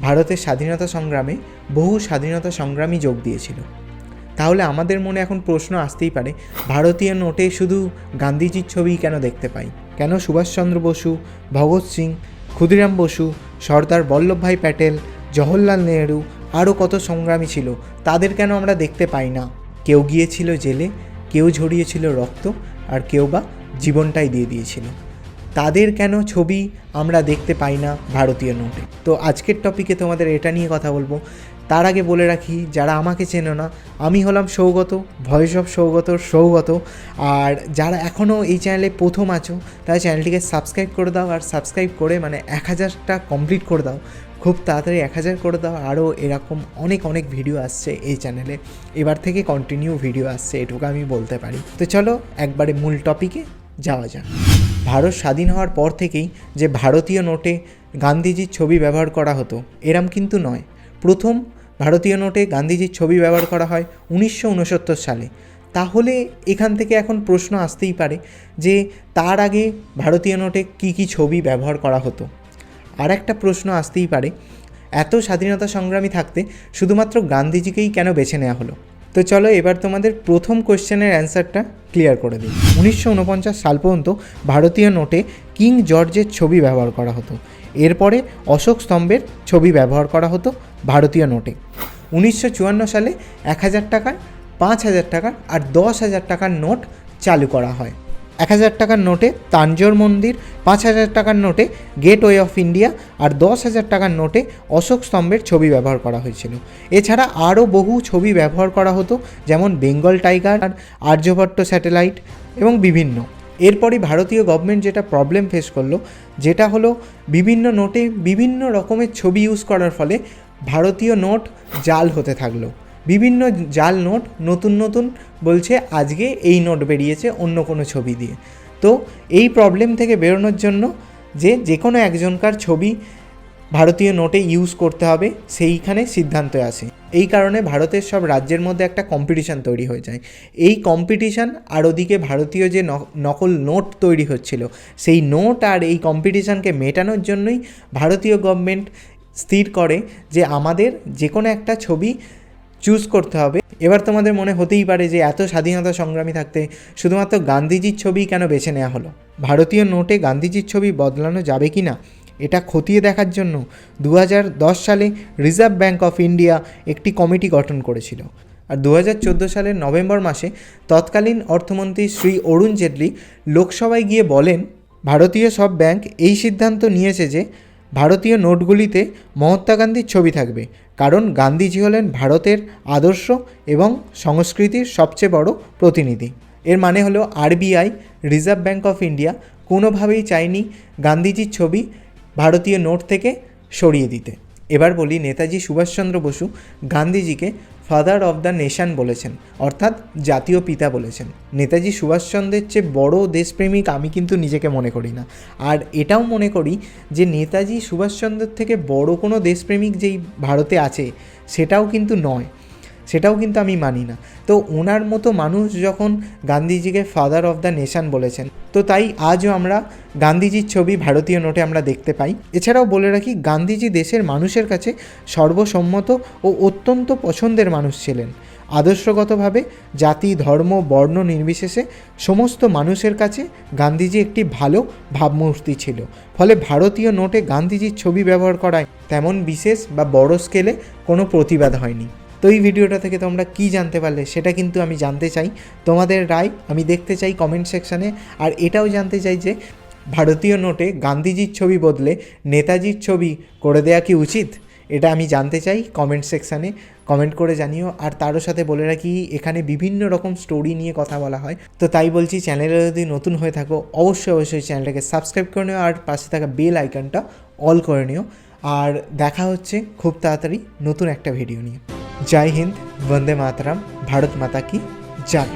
ভারতের স্বাধীনতা সংগ্রামে বহু স্বাধীনতা সংগ্রামী যোগ দিয়েছিল। তাহলে আমাদের মনে এখন প্রশ্ন আসতেই পারে, ভারতীয় নোটে শুধু গান্ধীজির ছবিই কেন দেখতে পাই? কেন সুভাষচন্দ্র বসু, ভগৎ সিং, ক্ষুদিরাম বসু, সর্দার বল্লভভাই প্যাটেল, জওহরলাল নেহরু, আরও কত সংগ্রামী ছিল, তাদের কেন আমরা দেখতে পাই না? কেউ গিয়েছিল জেলে, কেউ ঝরিয়েছিল রক্ত, আর কেউ বা জীবনটাই দিয়ে দিয়েছিল। তাদের কেন ছবি আমরা দেখতে পাই না ভারতীয় নোটে? তো আজকের টপিকে তোমাদের এটা নিয়ে কথা বলবো। তার আগে বলে রাখি, যারা আমাকে চেনো না, আমি হলাম সৌগত, ভয়েস অফ সৌগত। আর যারা এখনও এই চ্যানেলে প্রথম আছো, তারা চ্যানেলটিকে সাবস্ক্রাইব করে দাও। আর সাবস্ক্রাইব করে 1000টা কমপ্লিট করে দাও, খুব তাড়াতাড়ি 1000 করে দাও। আরও এরকম অনেক ভিডিও আসছে এই চ্যানেলে, এবার থেকে কন্টিনিউ ভিডিও আসছে, এটুকু আমি বলতে পারি। তো চলো একবারে মূল টপিকে যাওয়া যাক। ভারত স্বাধীন হওয়ার পর থেকেই যে ভারতীয় নোটে গান্ধীজির ছবি ব্যবহার করা হতো এরম কিন্তু নয়। প্রথম ভারতীয় নোটে গান্ধীজির ছবি ব্যবহার করা হয় 1969 সালে। তাহলে এখান থেকে এখন প্রশ্ন আসতেই পারে যে তার আগে ভারতীয় নোটে কী ছবি ব্যবহার করা হতো। আর একটা প্রশ্ন আসতেই পারে, এত স্বাধীনতা সংগ্রামী থাকতে শুধুমাত্র গান্ধীজিকেই কেন বেছে নেওয়া হলো? তো চলো এবার তোমাদের প্রথম কোশ্চেনের অ্যান্সারটা ক্লিয়ার করে দিই। 1949 সাল পর্যন্ত ভারতীয় নোটে কিং জর্জের ছবি ব্যবহার করা হতো। এরপরে অশোক স্তম্ভের ছবি ব্যবহার করা হতো ভারতীয় নোটে। 1954 সালে 1000 টাকার, 5000 টাকার আর 10,000 টাকার নোট চালু করা হয়। 1000 টাকার নোটে তাঞ্জোর মন্দির, 5000 টাকার নোটে গেটওয়ে অফ ইন্ডিয়া আর 10,000 টাকার নোটে অশোক স্তম্ভের ছবি ব্যবহার করা হয়েছিল। এছাড়া আরও বহু ছবি ব্যবহার করা হতো, যেমন বেঙ্গল টাইগার, আর্যভট্ট স্যাটেলাইট এবং বিভিন্ন। এরপরই ভারতীয় গভর্নমেন্ট যেটা প্রবলেম ফেস করলো, যেটা হলো বিভিন্ন নোটে বিভিন্ন রকমের ছবি ইউজ করার ফলে ভারতীয় নোট জাল হতে থাকলো। বিভিন্ন জাল নোট নতুন বলছে আজকে এই নোট বেরিয়েছে অন্য কোনো ছবি দিয়ে। তো এই প্রবলেম থেকে বেরোনোর জন্য যে কোনো একজনকার ছবি ভারতীয় নোটে ইউজ করতে হবে, সেইখানে সিদ্ধান্ত আসে। এই কারণে ভারতের সব রাজ্যের মধ্যে একটা কম্পিটিশান তৈরি হয়ে যায়। এই কম্পিটিশান আর ওদিকে ভারতীয় যে নকল নোট তৈরি হচ্ছিল, সেই নোট আর এই কম্পিটিশানকে মেটানোর জন্যই ভারতীয় গভর্নমেন্ট স্থির করে যে আমাদের যে কোনো একটা ছবি চুজ করতে হবে। এবার তোমাদের মনে হতেই পারে যে এত স্বাধীনতা সংগ্রামী থাকতে শুধুমাত্র গান্ধীজির ছবি কেন বেছে নেওয়া হলো? ভারতীয় নোটে গান্ধীজির ছবি বদলানো যাবে কি না এটা খতিয়ে দেখার জন্য 2010 সালে রিজার্ভ ব্যাঙ্ক অফ ইন্ডিয়া একটি কমিটি গঠন করেছিল। আর 2014 সালের নভেম্বর মাসে তৎকালীন অর্থমন্ত্রী শ্রী অরুণ জেটলি লোকসভায় গিয়ে বলেন, ভারতীয় সব ব্যাংক এই সিদ্ধান্ত নিয়েছে যে ভারতীয় নোটগুলিতে মহাত্মা গান্ধীর ছবি থাকবে, কারণ গান্ধীজি হলেন ভারতের আদর্শ এবং সংস্কৃতির সবচেয়ে বড় প্রতিনিধি। এর মানে হলো RBI, reserve bank of India কোনোভাবেই চায়নি গান্ধীজির ছবি ভারতীয় নোট থেকে সরিয়ে দিতে। এবার বলি, নেতাজি সুভাষচন্দ্র বসু গান্ধীজিকে ফাদার অফ দ্য নেশন বলেছেন, অর্থাৎ জাতীয় পিতা বলেছেন। নেতাজি সুভাষচন্দ্রের চেয়ে বড় দেশপ্রেমিক আমি কিন্তু নিজেকে মনে করি না। আর এটাও মনে করি যে নেতাজি সুভাষচন্দ্রের থেকে বড় কোনো দেশপ্রেমিক যেই ভারতে আছে সেটাও কিন্তু নয়, সেটাও কিন্তু আমি মানি না। তো ওনার মতো মানুষ যখন গান্ধীজিকে ফাদার অফ দ্য নেশন বলেছেন, তো তাই আজও আমরা গান্ধীজির ছবি ভারতীয় নোটে আমরা দেখতে পাই। এছাড়াও বলে রাখি, গান্ধীজি দেশের মানুষের কাছে সর্বসম্মত ও অত্যন্ত পছন্দের মানুষ ছিলেন। আদর্শগতভাবে জাতি, ধর্ম, বর্ণ নির্বিশেষে সমস্ত মানুষের কাছে গান্ধীজি একটি ভালো ভাবমূর্তি ছিল। ফলে ভারতীয় নোটে গান্ধীজির ছবি ব্যবহার করায় তেমন বিশেষ বা বড় স্কেলে কোনো প্রতিবাদ হয়নি। তো এই ভিডিওটা থেকে তোমরা কী জানতে পারলে সেটা কিন্তু আমি জানতে চাই, তোমাদের রায় আমি দেখতে চাই কমেন্ট সেকশানে। আর এটাও জানতে চাই যে ভারতীয় নোটে গান্ধীজির ছবি বদলে নেতাজির ছবি করে দেওয়া কি উচিত, এটা আমি জানতে চাই কমেন্ট সেকশানে কমেন্ট করে জানিও। আর তারও সাথে বলে রাখি, এখানে বিভিন্ন রকম স্টোরি নিয়ে কথা বলা হয়। তো তাই বলছি, চ্যানেলে যদি নতুন হয়ে থাকো অবশ্যই চ্যানেলটাকে সাবস্ক্রাইব করে নিও আর পাশে থাকা বেল আইকনটা অল করে নিও। আর দেখা হচ্ছে খুব তাড়াতাড়ি নতুন একটা ভিডিও নিয়ে। জয় হিন্দ, বন্দে মাতরম, ভারত মাতা কি জয়।